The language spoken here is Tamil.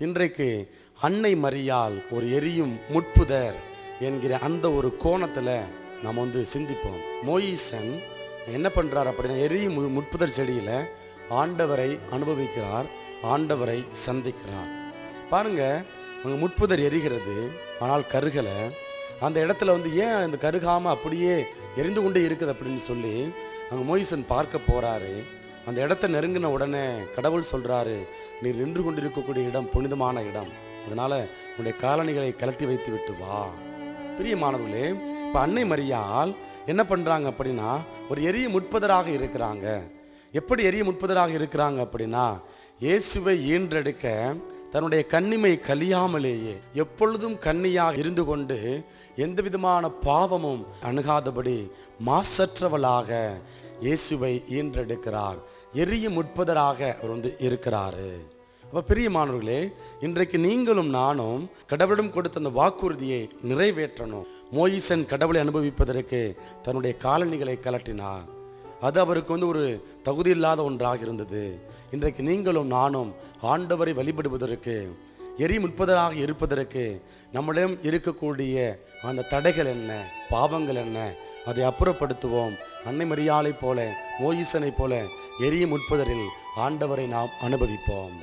இன்றைக்கு அன்னை மரியாள் ஒரு எரியும் முட்புதர் என்கிற அந்த ஒரு கோணத்தில் நாம் சிந்திப்போம். மோயிசன் என்ன பண்ணுறார் அப்படின்னா, எரியும் முட்புதர் செடியில் ஆண்டவரை அனுபவிக்கிறார், ஆண்டவரை சந்திக்கிறார். பாருங்க, அங்கே முட்புதர் எரிகிறது, ஆனால் கருகலை. அந்த இடத்துல ஏன் அந்த கருகாமல் அப்படியே எரிந்து கொண்டே இருக்குது அப்படின்னு சொல்லி அங்கே மோயிசன் பார்க்க போகிறாரு. அந்த இடத்த நெருங்கின உடனே கடவுள் சொல்கிறாரு, நீ நின்று கொண்டிருக்கக்கூடிய இடம் புனிதமான இடம், அதனால் உன்னுடைய காலணிகளை கலட்டி வைத்து விட்டு வா. பிரியமானவர்களே, இப்போ அன்னை மரியாள் என்ன பண்ணுறாங்க அப்படின்னா, ஒரு எரிய முட்புதராக இருக்கிறாங்க. எப்படி எரிய முட்புதராக இருக்கிறாங்க அப்படின்னா, இயேசுவை ஈன்றெடுக்க தன்னுடைய கன்னிமை கலியாமலேயே எப்பொழுதும் கன்னியாக இருந்து கொண்டு எந்த விதமான பாவமும் அணுகாதபடி மாசற்றவளாக இயேசுவை ஈன்றெடுக்கிறார். எரிய முட்புதராக அவர் இருக்கிறாரு. அப்போ பிரியமானவர்களே, இன்றைக்கு நீங்களும் நானும் கடவுளிடம் கொடுத்த அந்த வாக்குறுதியை நிறைவேற்றணும். மோயிசன் கடவுளை அனுபவிப்பதற்கு தன்னுடைய காலணிகளை கலட்டினார். அது அவருக்கு ஒரு தகுதி இல்லாத ஒன்றாக இருந்தது. இன்றைக்கு நீங்களும் நானும் ஆண்டவரை வழிபடுவதற்கு, எரி முட்புதராக இருப்பதற்கு நம்மிடம் இருக்கக்கூடிய அந்த தடைகள் என்ன, பாவங்கள் என்ன, அதை அப்புறப்படுத்துவோம். அன்னை மரியாளை போல, மோயிசனை போல எரிய முட்புதரில் ஆண்டவரை நாம் அனுபவிப்போம்.